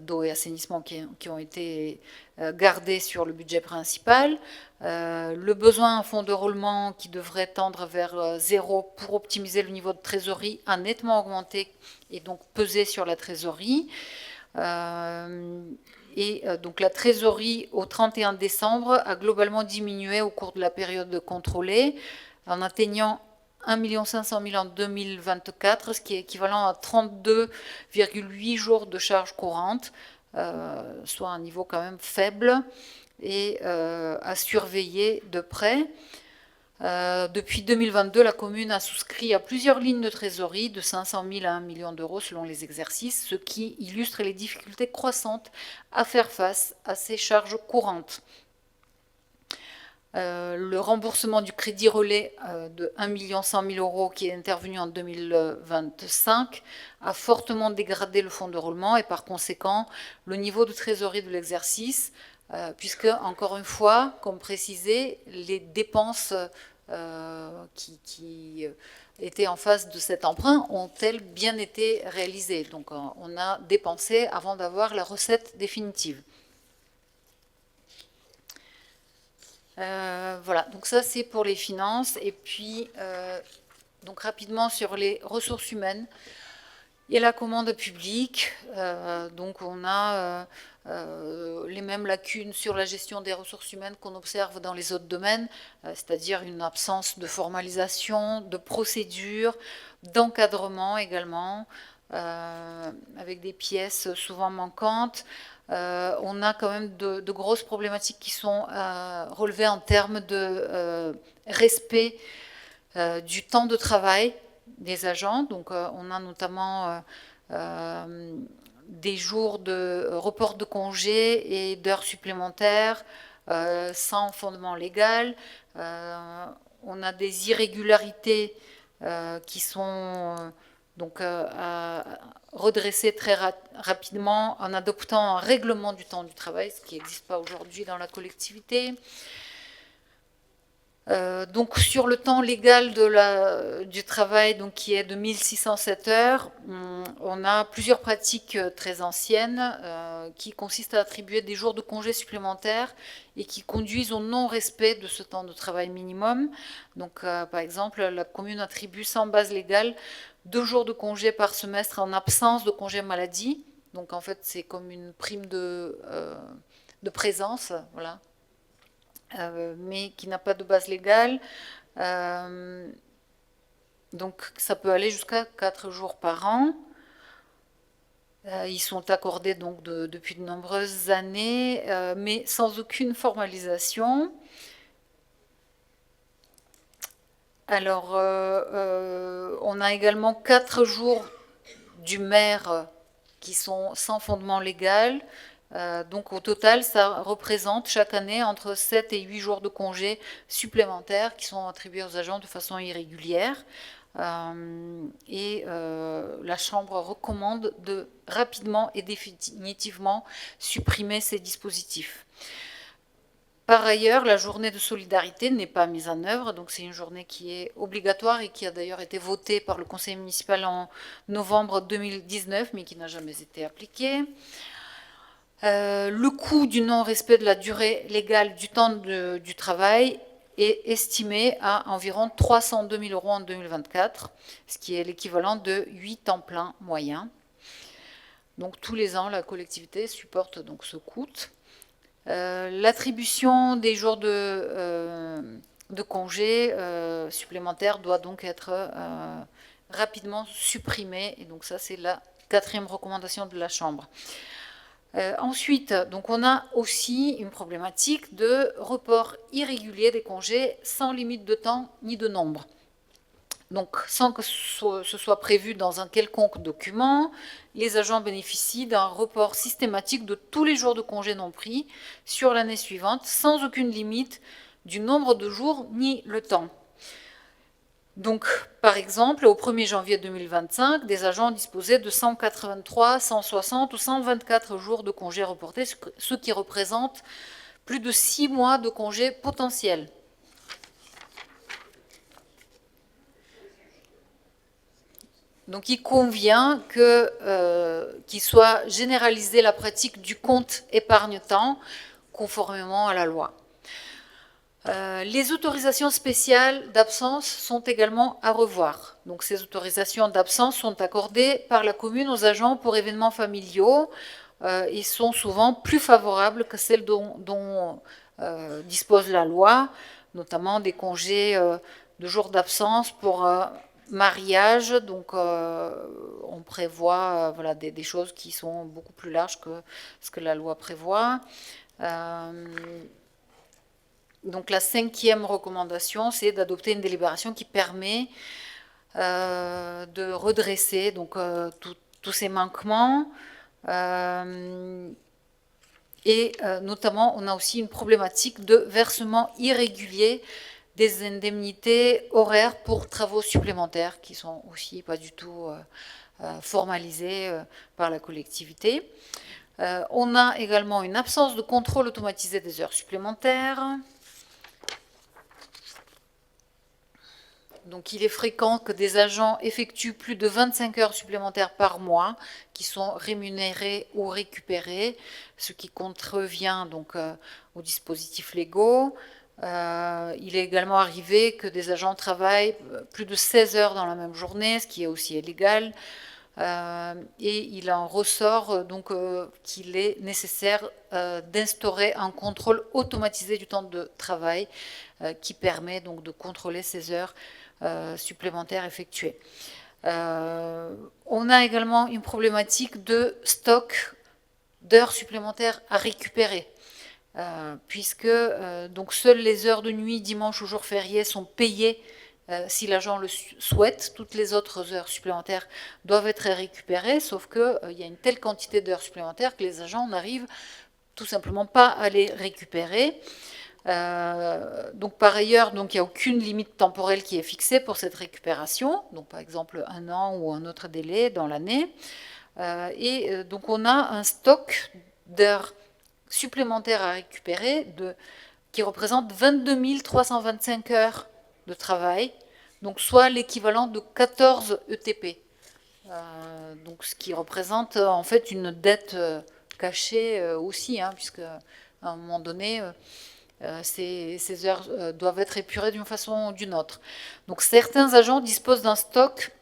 d'eau et assainissement qui ont été gardés sur le budget principal. Le besoin en fonds de roulement qui devrait tendre vers 0 pour optimiser le niveau de trésorerie a nettement augmenté et donc pesé sur la trésorerie. Donc la trésorerie au 31 décembre a globalement diminué au cours de la période contrôlée en atteignant 1 500 000 en 2024, ce qui est équivalent à 32,8 jours de charges courantes, soit un niveau quand même faible et à surveiller de près. Depuis 2022, la commune a souscrit à plusieurs lignes de trésorerie de 500 000 à 1 million d'euros selon les exercices, ce qui illustre les difficultés croissantes à faire face à ces charges courantes. Le remboursement du crédit relais de 1 100 000 euros qui est intervenu en 2025 a fortement dégradé le fonds de roulement et par conséquent le niveau de trésorerie de l'exercice, puisque, encore une fois, comme précisé, les dépenses qui étaient en face de cet emprunt ont-elles bien été réalisées. Donc on a dépensé avant d'avoir la recette définitive. Voilà, donc ça c'est pour les finances. Et puis, donc rapidement sur les ressources humaines. Il y a la commande publique, donc on a les mêmes lacunes sur la gestion des ressources humaines qu'on observe dans les autres domaines, c'est-à-dire une absence de formalisation, de procédure, d'encadrement également, avec des pièces souvent manquantes. On a quand même de grosses problématiques qui sont relevées en termes de respect du temps de travail des agents. Donc on a notamment des jours de report de congés et d'heures supplémentaires sans fondement légal. On a des irrégularités qui sont donc redresser très rapidement en adoptant un règlement du temps du travail, ce qui n'existe pas aujourd'hui dans la collectivité. Donc sur le temps légal du travail, donc, qui est de 1607 heures, on a plusieurs pratiques très anciennes qui consistent à attribuer des jours de congés supplémentaires et qui conduisent au non-respect de ce temps de travail minimum. Donc par exemple, la commune attribue sans base légale 2 jours de congés par semestre en absence de congé maladie. Donc en fait, c'est comme une prime de présence, voilà. Mais qui n'a pas de base légale. Donc ça peut aller jusqu'à 4 jours par an. Ils sont accordés donc depuis de nombreuses années, mais sans aucune formalisation. Alors, on a également 4 jours du maire qui sont sans fondement légal. Donc au total, ça représente chaque année entre 7 et 8 jours de congés supplémentaires qui sont attribués aux agents de façon irrégulière. La Chambre recommande de rapidement et définitivement supprimer ces dispositifs. Par ailleurs, la journée de solidarité n'est pas mise en œuvre, donc c'est une journée qui est obligatoire et qui a d'ailleurs été votée par le conseil municipal en novembre 2019, mais qui n'a jamais été appliquée. Le coût du non-respect de la durée légale du temps du travail est estimé à environ 302 000 euros en 2024, ce qui est l'équivalent de 8 temps plein moyens. Donc tous les ans, la collectivité supporte donc ce coût. L'attribution des jours de congés supplémentaires doit donc être rapidement supprimée. Et donc ça, c'est la 4e recommandation de la Chambre. Ensuite, donc on a aussi une problématique de report irrégulier des congés sans limite de temps ni de nombre. Donc, sans que ce soit prévu dans un quelconque document, les agents bénéficient d'un report systématique de tous les jours de congés non pris sur l'année suivante, sans aucune limite du nombre de jours ni le temps. Donc, par exemple, au 1er janvier 2025, des agents disposaient de 183, 160 ou 124 jours de congés reportés, ce qui représente plus de 6 mois de congés potentiels. Donc il convient qu'il soit généralisé la pratique du compte épargne-temps conformément à la loi. Les autorisations spéciales d'absence sont également à revoir. Donc ces autorisations d'absence sont accordées par la commune aux agents pour événements familiaux et sont souvent plus favorables que celles dont dispose la loi, notamment des congés de jours d'absence pour mariage. Donc on prévoit voilà, des choses qui sont beaucoup plus larges que ce que la loi prévoit. Donc la 5e recommandation, c'est d'adopter une délibération qui permet de redresser donc, tous ces manquements. Et notamment, on a aussi une problématique de versement irrégulier des indemnités horaires pour travaux supplémentaires qui sont aussi pas du tout formalisés par la collectivité. On a également une absence de contrôle automatisé des heures supplémentaires. Donc il est fréquent que des agents effectuent plus de 25 heures supplémentaires par mois qui sont rémunérées ou récupérées, ce qui contrevient donc aux dispositifs légaux. Il est également arrivé que des agents travaillent plus de 16 heures dans la même journée, ce qui est aussi illégal. Et il en ressort donc qu'il est nécessaire d'instaurer un contrôle automatisé du temps de travail qui permet donc de contrôler ces heures supplémentaires effectuées. On a également une problématique de stock d'heures supplémentaires à récupérer, puisque donc seules les heures de nuit, dimanche ou jour férié sont payées si l'agent le souhaite. Toutes les autres heures supplémentaires doivent être récupérées, sauf qu'il y a une telle quantité d'heures supplémentaires que les agents n'arrivent tout simplement pas à les récupérer. Donc par ailleurs, donc, il n'y a aucune limite temporelle qui est fixée pour cette récupération, donc par exemple 1 an ou un autre délai dans l'année. Et donc on a un stock d'heures supplémentaires à récupérer qui représente 22 325 heures de travail, donc soit l'équivalent de 14 ETP. Donc ce qui représente en fait une dette cachée aussi, hein, puisque à un moment donné, ces heures doivent être épurées d'une façon ou d'une autre. Donc certains agents disposent d'un stock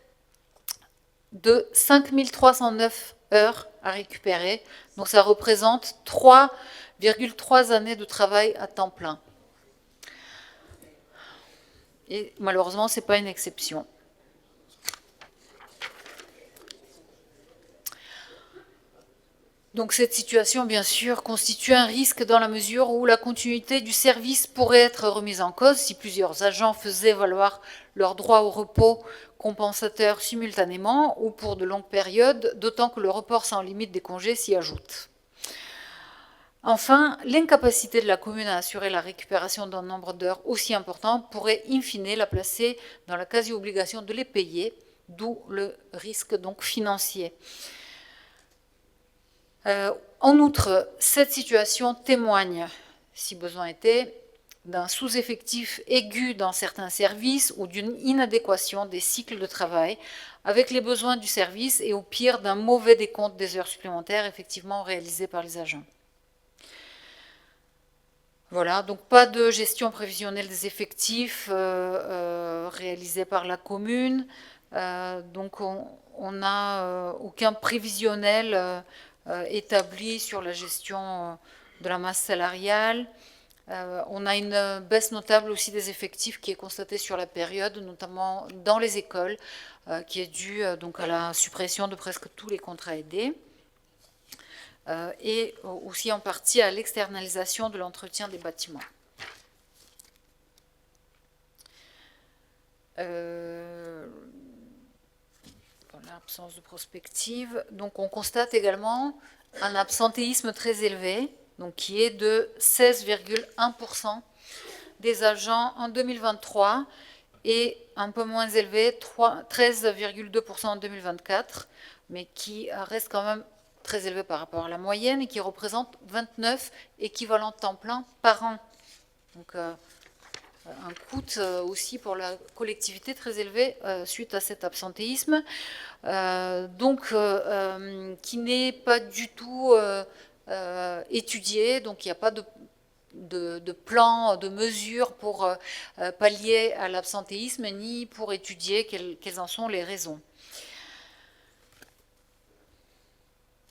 de 5 309 heures à récupérer, donc ça représente 3,3 années de travail à temps plein. Et malheureusement, ce n'est pas une exception. Donc cette situation, bien sûr, constitue un risque dans la mesure où la continuité du service pourrait être remise en cause si plusieurs agents faisaient valoir leur droit au repos compensateur simultanément ou pour de longues périodes, d'autant que le report sans limite des congés s'y ajoute. Enfin, l'incapacité de la commune à assurer la récupération d'un nombre d'heures aussi important pourrait in fine la placer dans la quasi-obligation de les payer, d'où le risque donc financier. En outre, cette situation témoigne, si besoin était, d'un sous-effectif aigu dans certains services ou d'une inadéquation des cycles de travail avec les besoins du service et au pire d'un mauvais décompte des heures supplémentaires effectivement réalisées par les agents. Voilà, donc pas de gestion prévisionnelle des effectifs réalisée par la commune. Donc on n'a aucun prévisionnel établi sur la gestion de la masse salariale. On a une baisse notable aussi des effectifs qui est constatée sur la période, notamment dans les écoles, qui est due donc à la suppression de presque tous les contrats aidés. et aussi en partie à l'externalisation de l'entretien des bâtiments. L'absence de prospective. Donc on constate également un absentéisme très élevé, donc qui est de 16,1% des agents en 2023 et un peu moins élevé, 13,2% en 2024, mais qui reste quand même très élevé par rapport à la moyenne et qui représente 29 équivalents temps plein par an. Donc un coût aussi pour la collectivité très élevé suite à cet absentéisme, qui n'est pas du tout étudié, donc il n'y a pas de plan, de mesures pour pallier à l'absentéisme, ni pour étudier quelles en sont les raisons.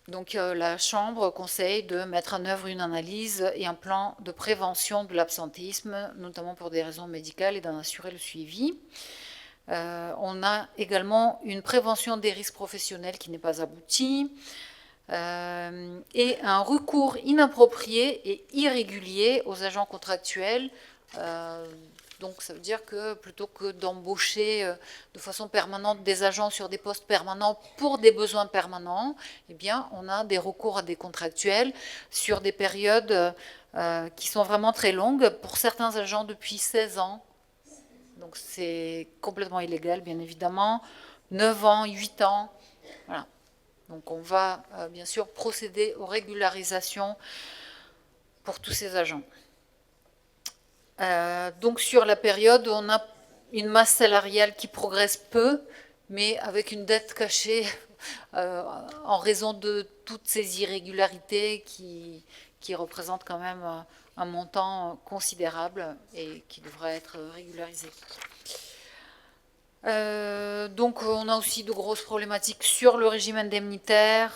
Donc la Chambre conseille de mettre en œuvre une analyse et un plan de prévention de l'absentéisme, notamment pour des raisons médicales, et d'en assurer le suivi. On a également une prévention des risques professionnels qui n'est pas aboutie, et un recours inapproprié et irrégulier aux agents contractuels. Donc ça veut dire que plutôt que d'embaucher de façon permanente des agents sur des postes permanents pour des besoins permanents, eh bien on a des recours à des contractuels sur des périodes qui sont vraiment très longues, pour certains agents depuis 16 ans. Donc c'est complètement illégal, bien évidemment. 9 ans, 8 ans, voilà. Donc on va bien sûr procéder aux régularisations pour tous ces agents. Donc sur la période, on a une masse salariale qui progresse peu, mais avec une dette cachée en raison de toutes ces irrégularités qui représentent quand même un montant considérable et qui devrait être régularisé. Donc on a aussi de grosses problématiques sur le régime indemnitaire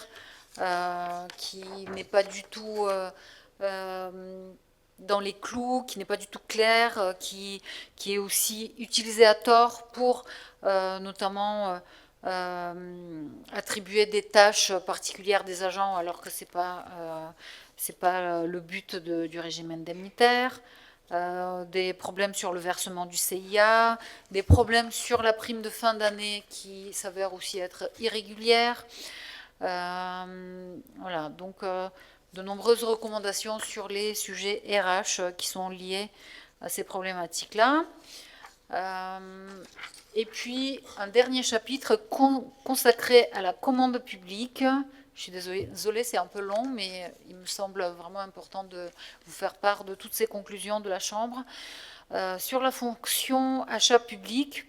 qui n'est pas du tout dans les clous, qui n'est pas du tout clair, qui est aussi utilisé à tort pour notamment attribuer des tâches particulières des agents alors que c'est pas le but du régime indemnitaire. Des problèmes sur le versement du CIA, des problèmes sur la prime de fin d'année qui s'avère aussi être irrégulière. Voilà, donc de nombreuses recommandations sur les sujets RH qui sont liés à ces problématiques-là. Et puis un dernier chapitre consacré à la commande publique. Je suis désolée, c'est un peu long, mais il me semble vraiment important de vous faire part de toutes ces conclusions de la Chambre. Sur la fonction achat public,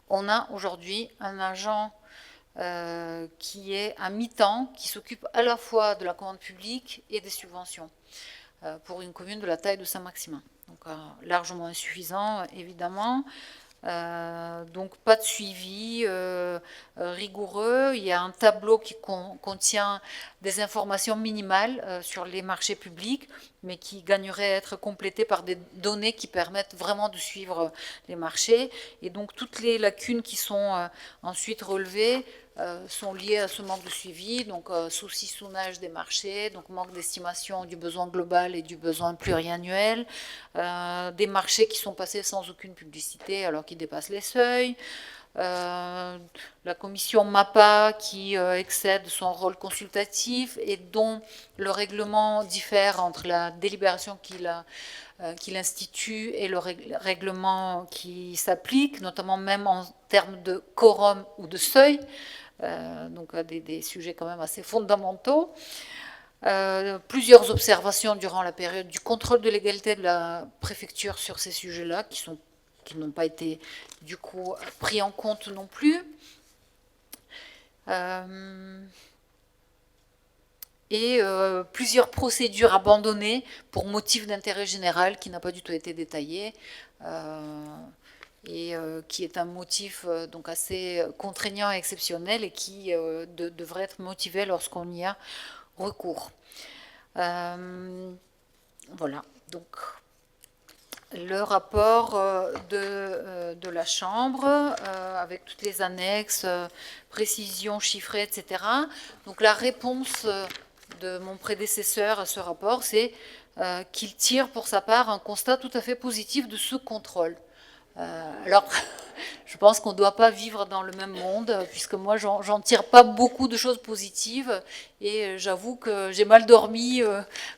on a aujourd'hui un agent qui est à mi-temps, qui s'occupe à la fois de la commande publique et des subventions, pour une commune de la taille de Saint-Maximin. Donc largement insuffisant, évidemment. Donc pas de suivi rigoureux. Il y a un tableau qui contient des informations minimales sur les marchés publics, mais qui gagnerait à être complété par des données qui permettent vraiment de suivre les marchés. Et donc toutes les lacunes qui sont ensuite relevées sont liées à ce manque de suivi, donc saucissonnage des marchés, donc manque d'estimation du besoin global et du besoin pluriannuel, des marchés qui sont passés sans aucune publicité alors qu'ils dépassent les seuils, la commission MAPA qui excède son rôle consultatif et dont le règlement diffère entre la délibération qu'il institue et le règlement qui s'applique, notamment même en termes de quorum ou de seuil, donc des sujets quand même assez fondamentaux. Plusieurs observations durant la période du contrôle de légalité de la préfecture sur ces sujets-là, qui n'ont pas été du coup pris en compte non plus. Et plusieurs procédures abandonnées pour motif d'intérêt général qui n'a pas du tout été détaillé, et qui est un motif donc assez contraignant et exceptionnel et qui devrait être motivé lorsqu'on y a recours. Voilà, donc le rapport de la Chambre avec toutes les annexes, précisions chiffrées, etc. Donc la réponse de mon prédécesseur à ce rapport, c'est qu'il tire pour sa part un constat tout à fait positif de ce contrôle. Alors, je pense qu'on ne doit pas vivre dans le même monde, puisque moi, j'en tire pas beaucoup de choses positives, et j'avoue que j'ai mal dormi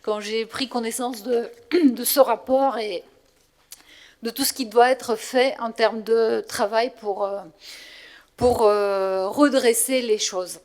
quand j'ai pris connaissance de ce rapport et de tout ce qui doit être fait en termes de travail pour redresser les choses.